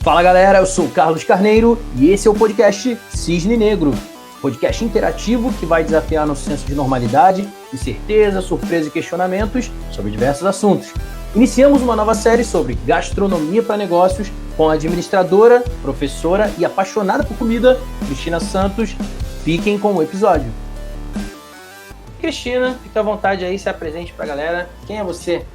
Fala galera, eu sou o Carlos Carneiro e esse é o podcast Cisne Negro, podcast interativo que vai desafiar nosso senso de normalidade, incerteza, surpresa e questionamentos sobre diversos assuntos. Iniciamos uma nova série sobre gastronomia para negócios com a administradora, professora e apaixonada por comida, Cristina Santos. Fiquem com o episódio. Cristina, fica à vontade aí, se apresente para a galera. Quem é você?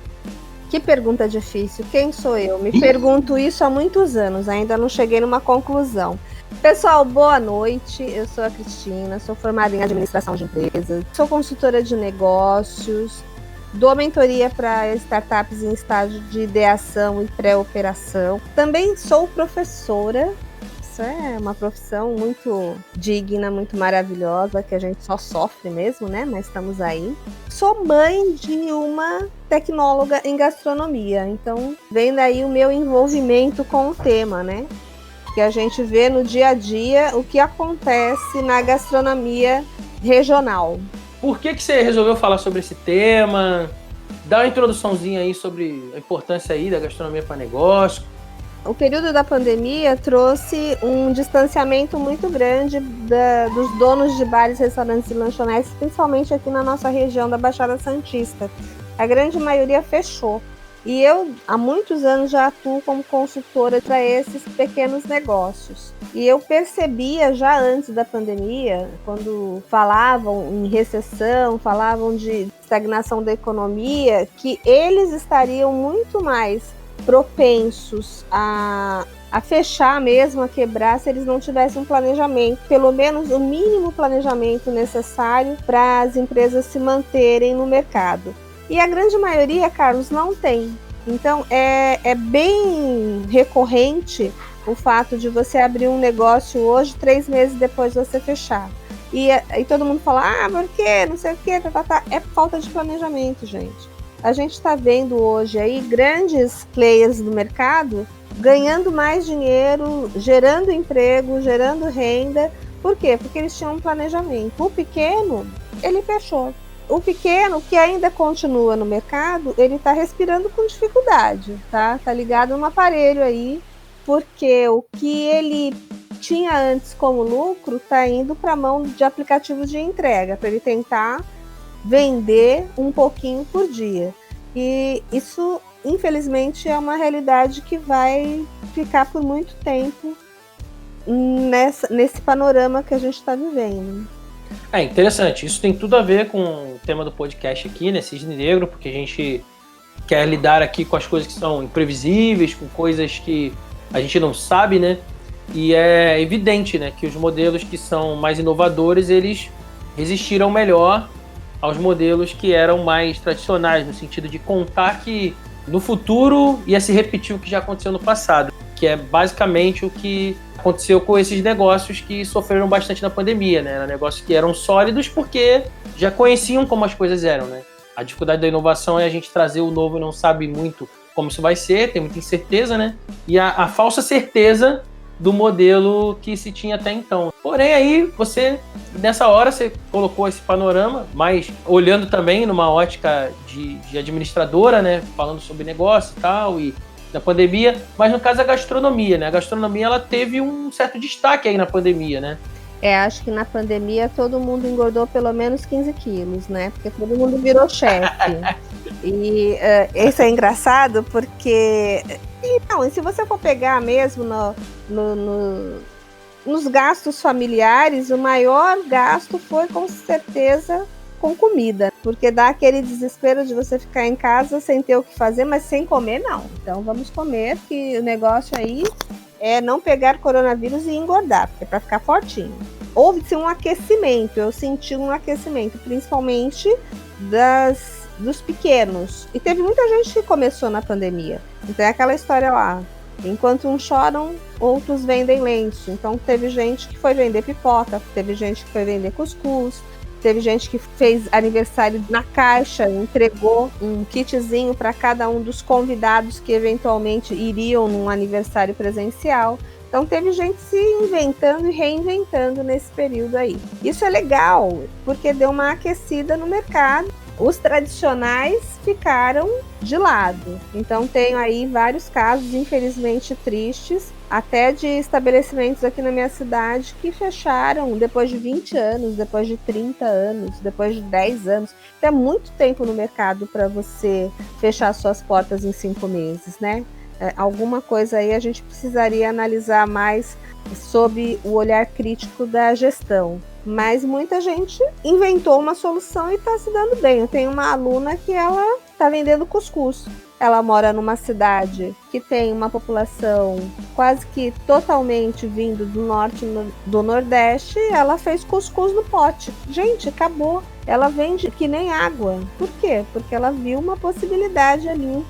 Que pergunta difícil. Quem sou eu? Me pergunto isso há muitos anos, ainda não cheguei numa conclusão. Pessoal, boa noite. Eu sou a Cristina, sou formada em administração de empresas, sou consultora de negócios, dou mentoria para startups em estágio de ideação e pré-operação. Também sou professora. Isso é uma profissão muito digna, muito maravilhosa, que a gente só sofre mesmo, né? Mas estamos aí. Sou mãe de uma tecnóloga em gastronomia, então vem daí o meu envolvimento com o tema, né? Que a gente vê no dia a dia o que acontece na gastronomia regional. Por que você resolveu falar sobre esse tema? Dá uma introduçãozinha aí sobre a importância aí da gastronomia para negócio. O período da pandemia trouxe um distanciamento muito grande dos donos de bares, restaurantes e lanchonetes, principalmente aqui na nossa região da Baixada Santista. A grande maioria fechou. E eu, há muitos anos, já atuo como consultora para esses pequenos negócios. E eu percebia já antes da pandemia, quando falavam em recessão, falavam de estagnação da economia, que eles estariam muito mais propensos a fechar mesmo, a quebrar, se eles não tivessem um planejamento, pelo menos o mínimo planejamento necessário para as empresas se manterem no mercado. E a grande maioria, Carlos, não tem. Então é bem recorrente o fato de você abrir um negócio hoje, 3 meses depois você fechar. E todo mundo fala, por quê? Não sei o quê, É falta de planejamento, gente. A gente está vendo hoje aí grandes players do mercado ganhando mais dinheiro, gerando emprego, gerando renda. Por quê? Porque eles tinham um planejamento. O pequeno, ele fechou. O pequeno, que ainda continua no mercado, ele está respirando com dificuldade, tá? Tá ligado no aparelho aí, porque o que ele tinha antes como lucro está indo para a mão de aplicativos de entrega, para ele tentar vender um pouquinho por dia. E isso, infelizmente, é uma realidade que vai ficar por muito tempo nesse panorama que a gente está vivendo. É interessante, isso tem tudo a ver com o tema do podcast aqui, né, Cisne Negro, porque a gente quer lidar aqui com as coisas que são imprevisíveis, com coisas que a gente não sabe, né, e é evidente, né, que os modelos que são mais inovadores, eles resistiram melhor aos modelos que eram mais tradicionais, no sentido de contar que no futuro ia se repetir o que já aconteceu no passado, que é basicamente o que aconteceu com esses negócios que sofreram bastante na pandemia, né? Eram negócios que eram sólidos porque já conheciam como as coisas eram, né? A dificuldade da inovação é a gente trazer o novo e não sabe muito como isso vai ser, tem muita incerteza, né? E a falsa certeza do modelo que se tinha até então. Porém, aí nessa hora você colocou esse panorama, mas olhando também numa ótica de administradora, né? Falando sobre negócio e tal, e da pandemia, mas no caso a gastronomia, né? A gastronomia, ela teve um certo destaque aí na pandemia, né? Acho que na pandemia todo mundo engordou pelo menos 15 quilos, né? Porque todo mundo virou chefe. E isso é engraçado porque... Não, e se você for pegar mesmo nos gastos familiares, o maior gasto foi com certeza com comida, porque dá aquele desespero de você ficar em casa sem ter o que fazer, mas sem comer não. Então vamos comer, que o negócio aí é não pegar coronavírus e engordar, porque é para ficar fortinho. Houve-se um aquecimento, eu senti um aquecimento, principalmente dos pequenos. E teve muita gente que começou na pandemia. Então é aquela história lá, enquanto uns choram, outros vendem lenço. Então teve gente que foi vender pipoca, teve gente que foi vender cuscuz, teve gente que fez aniversário na caixa, entregou um kitzinho para cada um dos convidados que eventualmente iriam num aniversário presencial. Então teve gente se inventando e reinventando nesse período aí. Isso é legal, porque deu uma aquecida no mercado Os tradicionais ficaram de lado. Então, tenho aí vários casos, infelizmente tristes, até de estabelecimentos aqui na minha cidade que fecharam depois de 20 anos, depois de 30 anos, depois de 10 anos. Então, é muito tempo no mercado para você fechar suas portas em 5 meses, né? Alguma coisa aí a gente precisaria analisar mais sob o olhar crítico da gestão. Mas muita gente inventou uma solução e está se dando bem. Eu tenho uma aluna que ela está vendendo cuscuz. Ela mora numa cidade que tem uma população quase que totalmente vindo do norte e do nordeste. Ela fez cuscuz no pote. Gente, acabou. Ela vende que nem água. Por quê? Porque ela viu uma possibilidade ali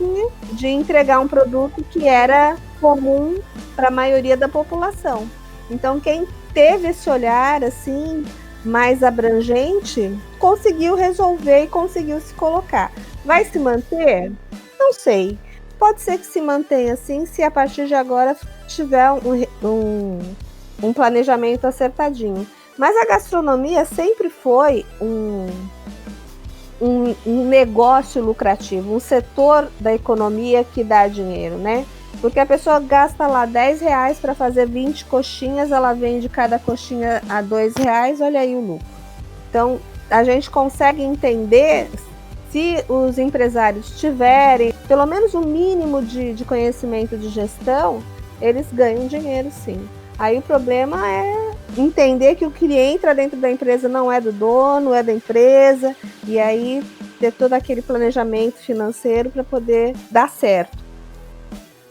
de entregar um produto que era comum para a maioria da população. Então, quem teve esse olhar assim mais abrangente conseguiu resolver e conseguiu se colocar. Vai se manter? Não sei. Pode ser que se mantenha assim se a partir de agora tiver um planejamento acertadinho. Mas a gastronomia sempre foi um negócio lucrativo, um setor da economia que dá dinheiro, né? Porque a pessoa gasta lá R$10 para fazer 20 coxinhas, ela vende cada coxinha a R$2, olha aí o lucro. Então, a gente consegue entender, se os empresários tiverem pelo menos um mínimo de conhecimento de gestão, eles ganham dinheiro sim. Aí o problema é entender que o que entra dentro da empresa não é do dono, é da empresa, e aí ter todo aquele planejamento financeiro para poder dar certo.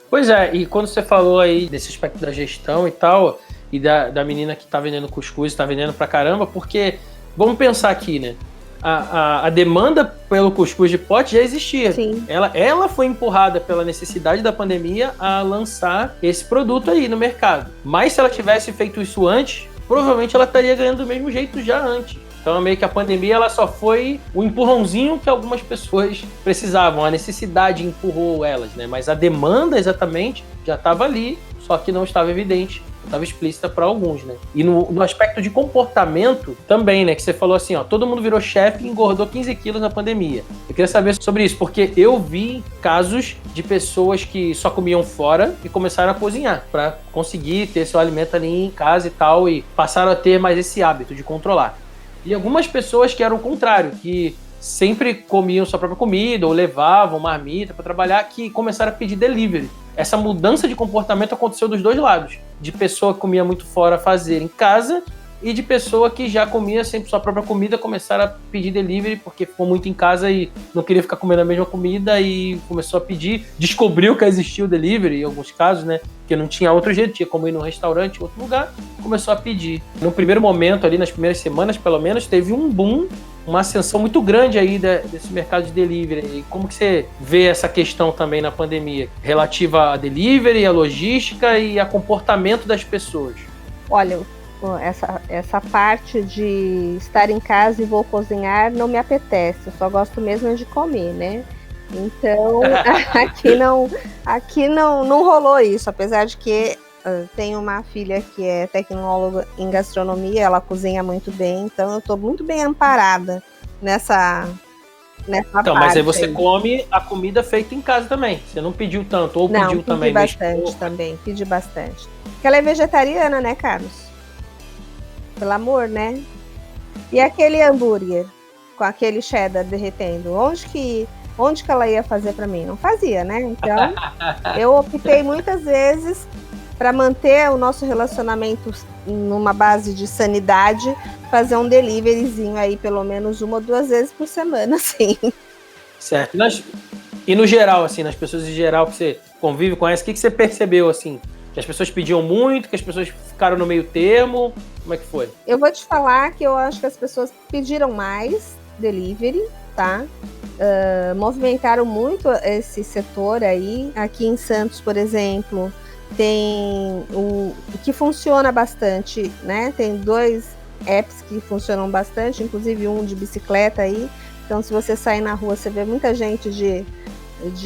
Pois é, e quando você falou aí desse aspecto da gestão e tal, e da menina que tá vendendo cuscuz, tá vendendo pra caramba, porque, vamos pensar aqui, né? A demanda pelo cuscuz de pote já existia. Sim. Ela foi empurrada pela necessidade da pandemia a lançar esse produto aí no mercado. Mas se ela tivesse feito isso antes, provavelmente ela estaria ganhando do mesmo jeito já antes. Então, meio que a pandemia ela só foi o empurrãozinho que algumas pessoas precisavam. A necessidade empurrou elas, né? Mas a demanda, exatamente, já estava ali, só que não estava evidente, não estava explícita para alguns, né? E no aspecto de comportamento também, né? Que você falou assim, ó, todo mundo virou chefe e engordou 15 quilos na pandemia. Eu queria saber sobre isso, porque eu vi casos de pessoas que só comiam fora e começaram a cozinhar para conseguir ter seu alimento ali em casa e tal, e passaram a ter mais esse hábito de controlar. E algumas pessoas que eram o contrário, que sempre comiam sua própria comida ou levavam marmita para trabalhar, que começaram a pedir delivery. Essa mudança de comportamento aconteceu dos dois lados. De pessoa que comia muito fora fazer em casa e de pessoa que já comia sempre sua própria comida, começaram a pedir delivery porque ficou muito em casa e não queria ficar comendo a mesma comida e começou a pedir. Descobriu que existia o delivery em alguns casos, né? Porque não tinha outro jeito, tinha como ir num restaurante, em outro lugar, começou a pedir. No primeiro momento, ali nas primeiras semanas, pelo menos, teve um boom, uma ascensão muito grande aí desse mercado de delivery. E como que você vê essa questão também na pandemia, relativa a delivery, a logística e a comportamento das pessoas? Olha, essa parte de estar em casa e vou cozinhar não me apetece, eu só gosto mesmo de comer, né? Então, aqui não rolou isso, apesar de que tenho uma filha que é tecnóloga em gastronomia, ela cozinha muito bem, então eu estou muito bem amparada nessa então, mas aí você come a comida feita em casa também, você não pediu tanto, ou não, pediu também? Pedi bastante. Porque ela é vegetariana, né, Carlos? Pelo amor, né? E aquele hambúrguer com aquele cheddar derretendo, onde que ela ia fazer para mim? Não fazia, né? Então, eu optei muitas vezes para manter o nosso relacionamento numa base de sanidade, fazer um deliveryzinho aí pelo menos 1 ou 2 vezes por semana, sim. Certo. E no geral, assim, nas pessoas em geral que você convive, conhece, o que você percebeu, assim? Que as pessoas pediam muito, que as pessoas ficaram no meio termo? Como é que foi? Eu vou te falar que eu acho que as pessoas pediram mais delivery, tá? Movimentaram muito esse setor aí. Aqui em Santos, por exemplo, tem o que funciona bastante, né? Tem 2 apps que funcionam bastante, inclusive um de bicicleta aí. Então, se você sair na rua, você vê muita gente de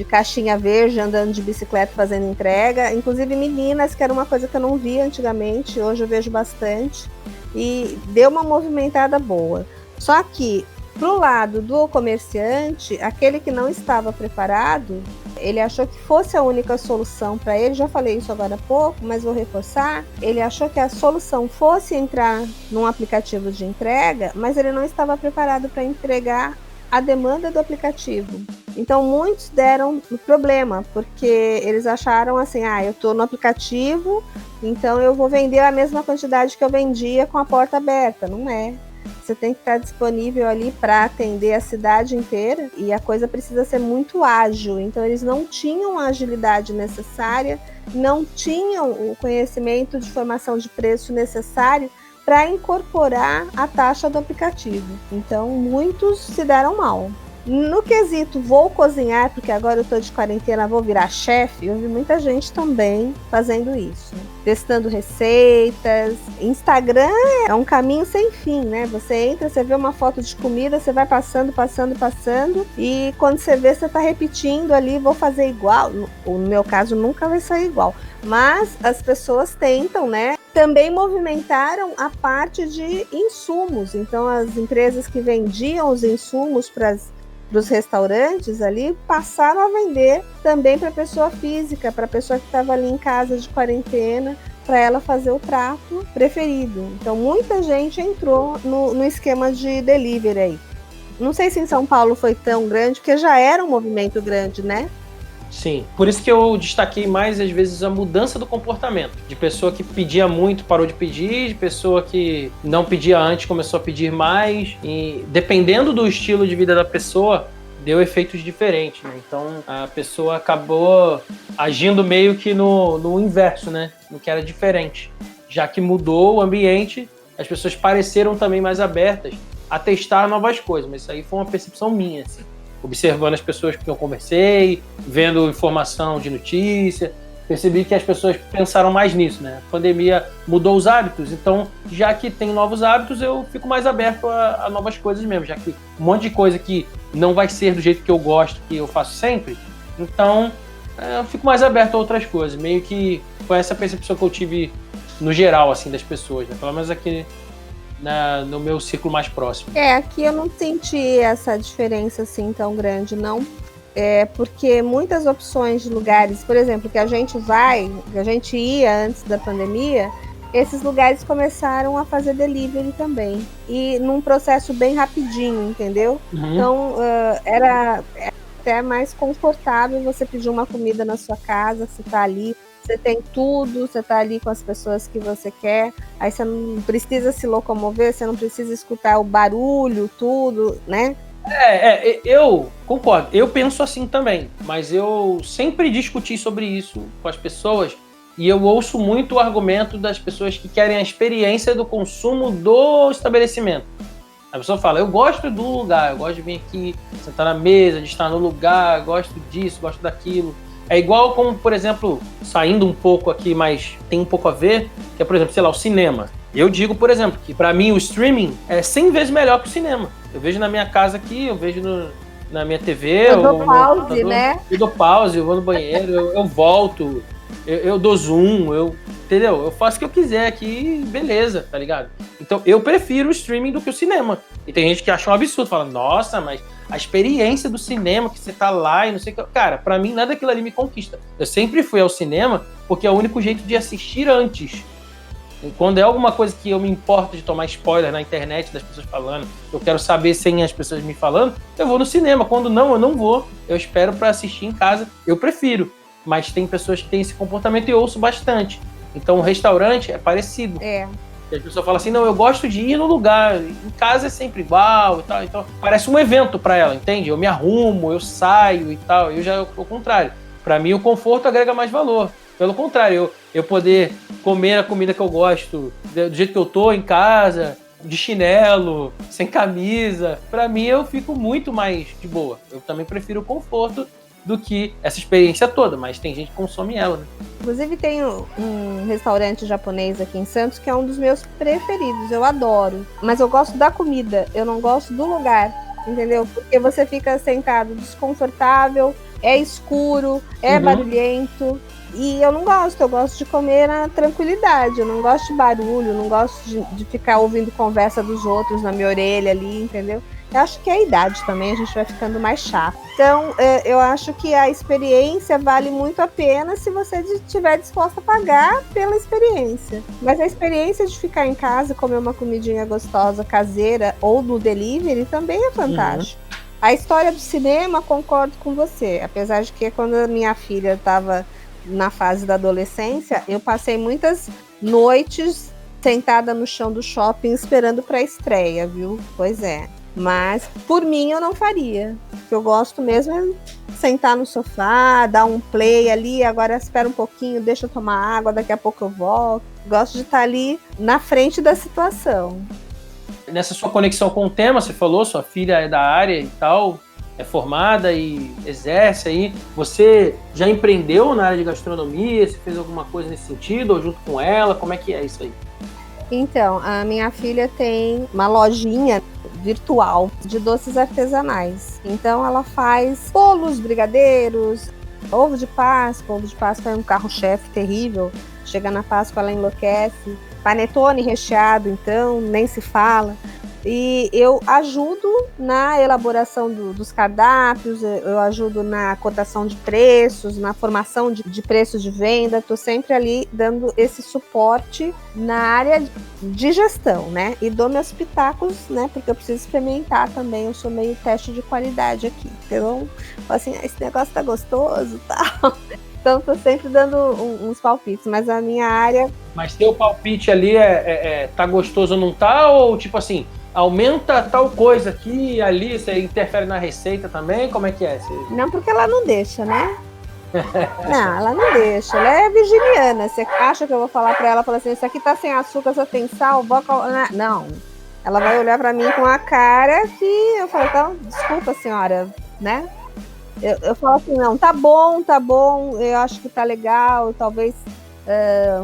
caixinha verde andando de bicicleta fazendo entrega, inclusive meninas, que era uma coisa que eu não via antigamente, hoje eu vejo bastante, e deu uma movimentada boa. Só que Pro lado do comerciante, aquele que não estava preparado, ele achou que fosse a única solução para ele. Já falei isso agora há pouco, mas vou reforçar. Ele achou que a solução fosse entrar num aplicativo de entrega, mas ele não estava preparado para entregar a demanda do aplicativo. Então, muitos deram problema, porque eles acharam assim, eu estou no aplicativo, então eu vou vender a mesma quantidade que eu vendia com a porta aberta. Não é. Você tem que estar disponível ali para atender a cidade inteira e a coisa precisa ser muito ágil. Então, eles não tinham a agilidade necessária, não tinham o conhecimento de formação de preço necessário para incorporar a taxa do aplicativo. Então, muitos se deram mal. No quesito vou cozinhar, porque agora eu estou de quarentena, vou virar chefe, eu vi muita gente também fazendo isso. Testando receitas. Instagram é um caminho sem fim, né? Você entra, você vê uma foto de comida, você vai passando, e quando você vê, você está repetindo ali, vou fazer igual. No meu caso, nunca vai sair igual. Mas as pessoas tentam, né? Também movimentaram a parte de insumos. Então, as empresas que vendiam os insumos para os restaurantes ali passaram a vender também para a pessoa física, para a pessoa que estava ali em casa de quarentena, para ela fazer o prato preferido. Então, muita gente entrou no esquema de delivery aí. Não sei se em São Paulo foi tão grande, porque já era um movimento grande, né? Sim, por isso que eu destaquei mais, às vezes, a mudança do comportamento. De pessoa que pedia muito, parou de pedir, de pessoa que não pedia antes, começou a pedir mais. E dependendo do estilo de vida da pessoa, deu efeitos diferentes, né? Então, a pessoa acabou agindo meio que no inverso, né? No que era diferente. Já que mudou o ambiente, as pessoas pareceram também mais abertas a testar novas coisas. Mas isso aí foi uma percepção minha, assim. Observando as pessoas com quem eu conversei, vendo informação de notícia, percebi que as pessoas pensaram mais nisso, né? A pandemia mudou os hábitos, então, já que tem novos hábitos, eu fico mais aberto a novas coisas mesmo, já que um monte de coisa que não vai ser do jeito que eu gosto, que eu faço sempre, então, eu fico mais aberto a outras coisas. Meio que foi essa percepção que eu tive no geral, assim, das pessoas, né? Pelo menos aqui no meu círculo mais próximo. Aqui eu não senti essa diferença assim tão grande, não. Porque muitas opções de lugares, por exemplo, que a gente ia antes da pandemia, esses lugares começaram a fazer delivery também. E num processo bem rapidinho, entendeu? Uhum. Então, era até mais confortável você pedir uma comida na sua casa, você tá ali, você tem tudo, você tá ali com as pessoas que você quer, aí você não precisa se locomover, você não precisa escutar o barulho, tudo, né? Eu concordo, eu penso assim também, mas eu sempre discuti sobre isso com as pessoas e eu ouço muito o argumento das pessoas que querem a experiência do consumo do estabelecimento. A pessoa fala, eu gosto do lugar, eu gosto de vir aqui, sentar na mesa, de estar no lugar, gosto disso, gosto daquilo. É igual como, por exemplo, saindo um pouco aqui, mas tem um pouco a ver, que é, por exemplo, sei lá, o cinema. Eu digo, por exemplo, que pra mim o streaming é 100 vezes melhor que o cinema. Eu vejo na minha casa aqui, eu vejo na minha TV. Eu dou pause, né? Eu dou pause, eu vou no banheiro, eu volto, eu dou zoom, entendeu? Eu faço o que eu quiser aqui, beleza, tá ligado? Então, eu prefiro o streaming do que o cinema. E tem gente que acha um absurdo, fala, nossa, mas a experiência do cinema, que você tá lá e não sei o que... Cara, pra mim, nada daquilo ali me conquista. Eu sempre fui ao cinema porque é o único jeito de assistir antes. E quando é alguma coisa que eu me importo de tomar spoiler na internet das pessoas falando, eu quero saber sem as pessoas me falando, eu vou no cinema. Quando não, eu não vou. Eu espero pra assistir em casa. Eu prefiro. Mas tem pessoas que têm esse comportamento e eu ouço bastante. Então, o restaurante é parecido. E a pessoa fala assim, não, eu gosto de ir no lugar, em casa é sempre igual e tal. Então, parece um evento pra ela, entende? Eu me arrumo, eu saio e tal. Eu já, ao contrário. Pra mim, o conforto agrega mais valor. Pelo contrário, eu poder comer a comida que eu gosto, do jeito que eu tô, em casa, de chinelo, sem camisa. Pra mim, eu fico muito mais de boa. Eu também prefiro o conforto do que essa experiência toda, mas tem gente que consome ela, né? Inclusive tem um restaurante japonês aqui em Santos que é um dos meus preferidos, eu adoro. Mas eu gosto da comida, eu não gosto do lugar, entendeu? Porque você fica sentado desconfortável, é escuro, é barulhento. E eu não gosto, eu gosto de comer na tranquilidade, eu não gosto de barulho, eu não gosto de ficar ouvindo conversa dos outros na minha orelha ali, entendeu? Eu acho que é a idade também, a gente vai ficando mais chato. Então, eu acho que a experiência vale muito a pena se você estiver disposta a pagar pela experiência. Mas a experiência de ficar em casa e comer uma comidinha gostosa, caseira ou no delivery também é fantástico. A história do cinema, concordo com você. Apesar de que quando a minha filha estava na fase da adolescência, eu passei muitas noites sentada no chão do shopping esperando para a estreia, viu? Pois é. Mas, por mim, eu não faria. O que eu gosto mesmo é sentar no sofá, dar um play ali, agora espera um pouquinho, deixa eu tomar água, daqui a pouco eu volto. Gosto de estar ali na frente da situação. Nessa sua conexão com o tema, você falou, sua filha é da área e tal, é formada e exerce aí. Você já empreendeu na área de gastronomia? Você fez alguma coisa nesse sentido, ou junto com ela? Como é que é isso aí? Então, a minha filha tem uma lojinha virtual de doces artesanais. Então, ela faz bolos, brigadeiros, ovo de Páscoa. Ovo de Páscoa é um carro-chefe terrível. Chega na Páscoa, ela enlouquece. Panetone recheado, então, nem se fala. E eu ajudo na elaboração dos cardápios, eu ajudo na cotação de preços, na formação de preços de venda. Estou sempre ali dando esse suporte na área de gestão, né? E dou meus pitacos, né? Porque eu preciso experimentar também, eu sou meio teste de qualidade aqui. Então, assim, esse negócio tá gostoso e tal. Então, estou sempre dando uns palpites, mas a minha área... Mas teu palpite ali tá gostoso ou não tá? Ou tipo assim, aumenta tal coisa aqui e ali, você interfere na receita também? Como é que é? Não, porque ela não deixa, né? Não, ela não deixa. Ela é virginiana. Você acha que eu vou falar pra ela, falar assim, isso aqui tá sem açúcar, só tem sal? Não. Ela vai olhar pra mim com a cara que eu falo, então, desculpa, senhora, né? Eu falo assim, não, tá bom, eu acho que tá legal, talvez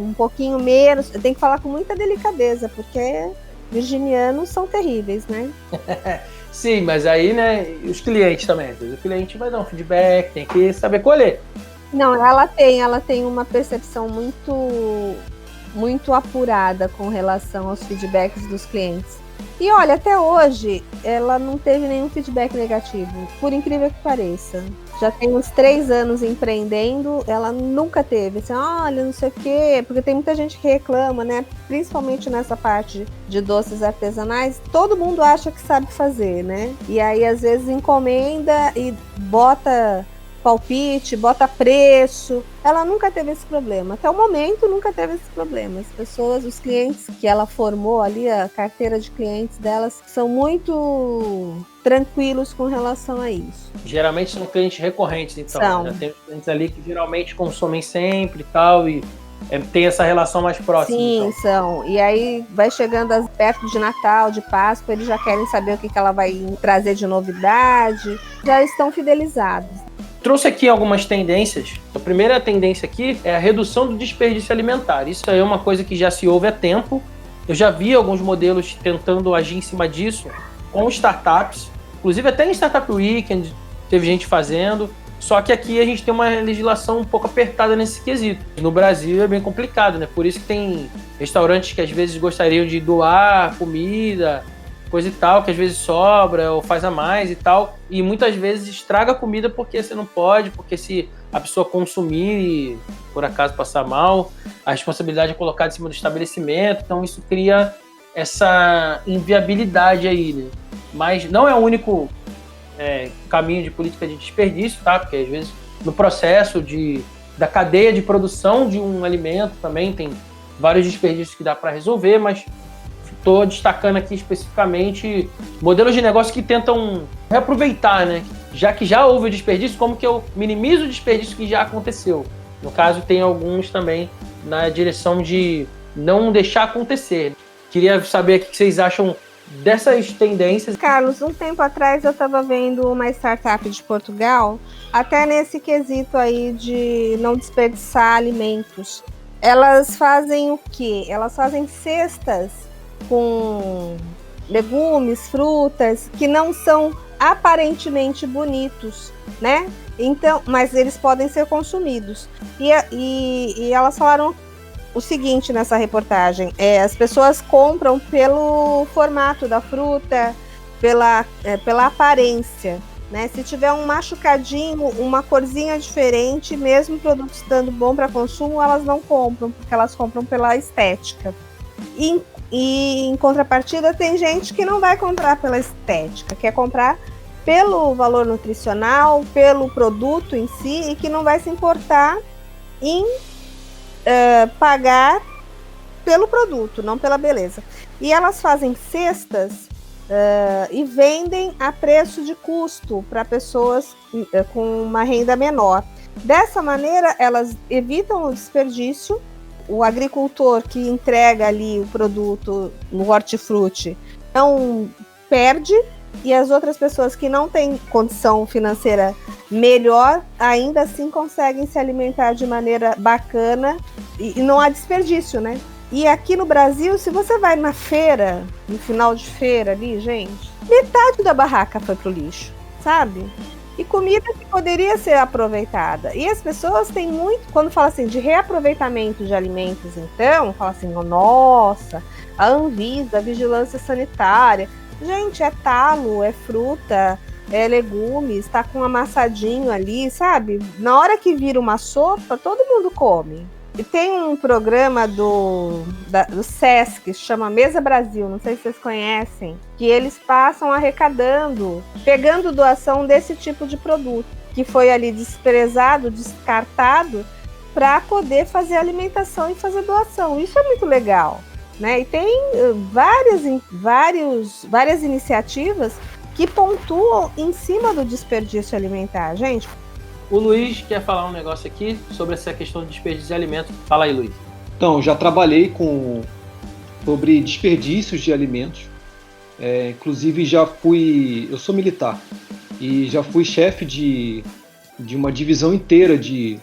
um pouquinho menos. Eu tenho que falar com muita delicadeza, porque virginianos são terríveis, né? Sim, mas aí, né, os clientes também. O cliente vai dar um feedback, tem que saber colher. Não, ela tem uma percepção muito apurada com relação aos feedbacks dos clientes. E olha, até hoje, ela não teve nenhum feedback negativo, por incrível que pareça. Já tem uns 3 anos empreendendo, ela nunca teve, assim, olha, não sei o quê, porque tem muita gente que reclama, né? Principalmente nessa parte de doces artesanais, todo mundo acha que sabe fazer, né? E aí, às vezes, encomenda e bota palpite, bota preço. Ela nunca teve esse problema. Até o momento, nunca teve esse problema. As pessoas, os clientes que ela formou ali, a carteira de clientes delas, são muito tranquilos com relação a isso. Geralmente são clientes recorrentes, então. São. Já tem clientes ali que geralmente consomem sempre e tal, e tem essa relação mais próxima. Sim, então. são. E aí vai chegando perto de Natal, de Páscoa, eles já querem saber o que ela vai trazer de novidade. Já estão fidelizados. Trouxe aqui algumas tendências. A primeira tendência aqui é a redução do desperdício alimentar. Isso aí é uma coisa que já se ouve há tempo. Eu já vi alguns modelos tentando agir em cima disso com startups. Inclusive até em Startup Weekend teve gente fazendo. Só que aqui a gente tem uma legislação um pouco apertada nesse quesito. No Brasil é bem complicado, né? Por isso que tem restaurantes que às vezes gostariam de doar comida, coisa e tal, que às vezes sobra ou faz a mais e tal, e muitas vezes estraga a comida porque você não pode, porque se a pessoa consumir e por acaso passar mal, a responsabilidade é colocada em cima do estabelecimento, então isso cria essa inviabilidade aí, né? Mas não é o único caminho de política de desperdício, tá? Porque às vezes no processo da cadeia de produção de um alimento também tem vários desperdícios que dá para resolver, mas estou destacando aqui especificamente modelos de negócio que tentam reaproveitar, né? Já que já houve o desperdício, como que eu minimizo o desperdício que já aconteceu? No caso, tem alguns também na direção de não deixar acontecer. Queria saber o que vocês acham dessas tendências. Carlos, um tempo atrás eu estava vendo uma startup de Portugal, até nesse quesito aí de não desperdiçar alimentos. Elas fazem o quê? Elas fazem cestas com legumes, frutas, que não são aparentemente bonitos, né? Então, mas eles podem ser consumidos. E elas falaram o seguinte nessa reportagem: as pessoas compram pelo formato da fruta, pela aparência, né? Se tiver um machucadinho, uma corzinha diferente, mesmo o produto estando bom para consumo, elas não compram, porque elas compram pela estética. E em contrapartida, tem gente que não vai comprar pela estética, quer comprar pelo valor nutricional, pelo produto em si, e que não vai se importar em pagar pelo produto, não pela beleza. E elas fazem cestas e vendem a preço de custo para pessoas com uma renda menor. Dessa maneira, elas evitam o desperdício. O agricultor que entrega ali o produto no hortifruti não perde, e as outras pessoas que não têm condição financeira melhor, ainda assim conseguem se alimentar de maneira bacana e não há desperdício, né? E aqui no Brasil, se você vai na feira, no final de feira ali, gente, metade da barraca foi pro lixo, sabe? E comida que poderia ser aproveitada. E as pessoas têm muito, quando fala assim de reaproveitamento de alimentos, então, fala assim, nossa, a Anvisa, a vigilância sanitária. Gente, é talo, é fruta, é legumes, tá com um amassadinho ali, sabe? Na hora que vira uma sopa, todo mundo come. E tem um programa do Sesc, que chama Mesa Brasil, não sei se vocês conhecem, que eles passam arrecadando, pegando doação desse tipo de produto, que foi ali desprezado, descartado, para poder fazer alimentação e fazer doação. Isso é muito legal, né? E tem várias iniciativas que pontuam em cima do desperdício alimentar, gente. O Luiz quer falar um negócio aqui sobre essa questão do desperdício de alimentos. Fala aí, Luiz. Então, já trabalhei sobre desperdícios de alimentos. Inclusive, eu sou militar e já fui chefe de uma divisão inteira de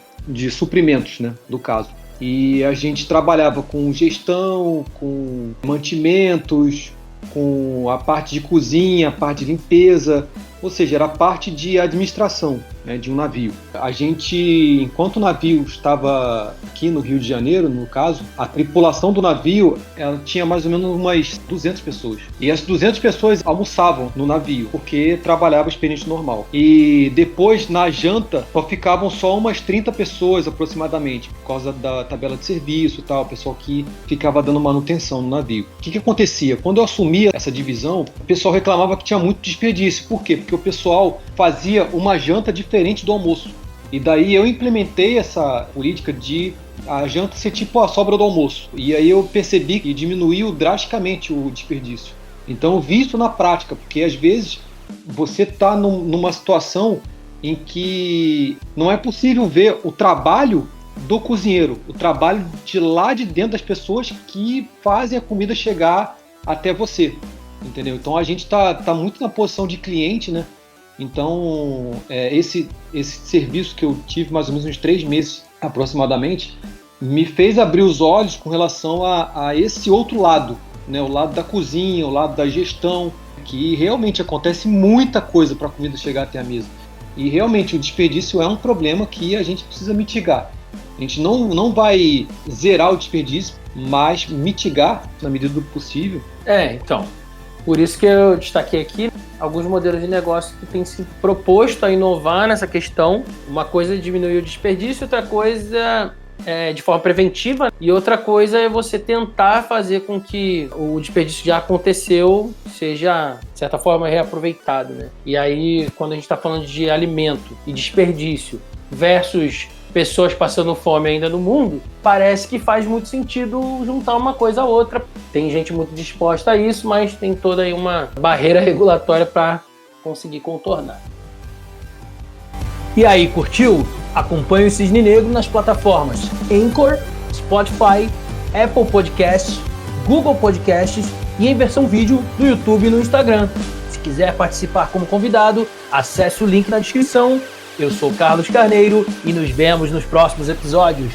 suprimentos, né, do caso. E a gente trabalhava com gestão, com mantimentos, com a parte de cozinha, a parte de limpeza, ou seja, era a parte de administração, né, de um navio. A gente, enquanto o navio estava aqui no Rio de Janeiro, no caso, a tripulação do navio ela tinha mais ou menos umas 200 pessoas. E as 200 pessoas almoçavam no navio, porque trabalhava experiente normal. E depois, na janta, ficavam só umas 30 pessoas aproximadamente, por causa da tabela de serviço e tal, o pessoal que ficava dando manutenção no navio. O que acontecia? Quando eu assumia essa divisão, o pessoal reclamava que tinha muito desperdício. Por quê? Porque o pessoal fazia uma janta diferente do almoço. E daí eu implementei essa política de a janta ser tipo a sobra do almoço. E aí eu percebi que diminuiu drasticamente o desperdício. Então eu vi isso na prática, porque às vezes você está numa situação em que não é possível ver o trabalho do cozinheiro, o trabalho de lá de dentro das pessoas que fazem a comida chegar até você. Entendeu? Então a gente tá muito na posição de cliente, né? Então esse serviço que eu tive mais ou menos uns 3 meses aproximadamente me fez abrir os olhos com relação a esse outro lado, né? O lado da cozinha, o lado da gestão, que realmente acontece muita coisa para a comida chegar até a mesa. E realmente o desperdício é um problema que a gente precisa mitigar. A gente não vai zerar o desperdício, mas mitigar na medida do possível. Então, por isso que eu destaquei aqui alguns modelos de negócio que têm se proposto a inovar nessa questão. Uma coisa é diminuir o desperdício, outra coisa é de forma preventiva, e outra coisa é você tentar fazer com que o desperdício já aconteceu seja, de certa forma, reaproveitado, né? E aí, quando a gente está falando de alimento e desperdício versus pessoas passando fome ainda no mundo, parece que faz muito sentido juntar uma coisa a outra. Tem gente muito disposta a isso, mas tem toda aí uma barreira regulatória para conseguir contornar. E aí, curtiu? Acompanhe o Cisne Negro nas plataformas Anchor, Spotify, Apple Podcasts, Google Podcasts e em versão vídeo no YouTube e no Instagram. Se quiser participar como convidado, acesse o link na descrição. Eu sou Carlos Carneiro e nos vemos nos próximos episódios.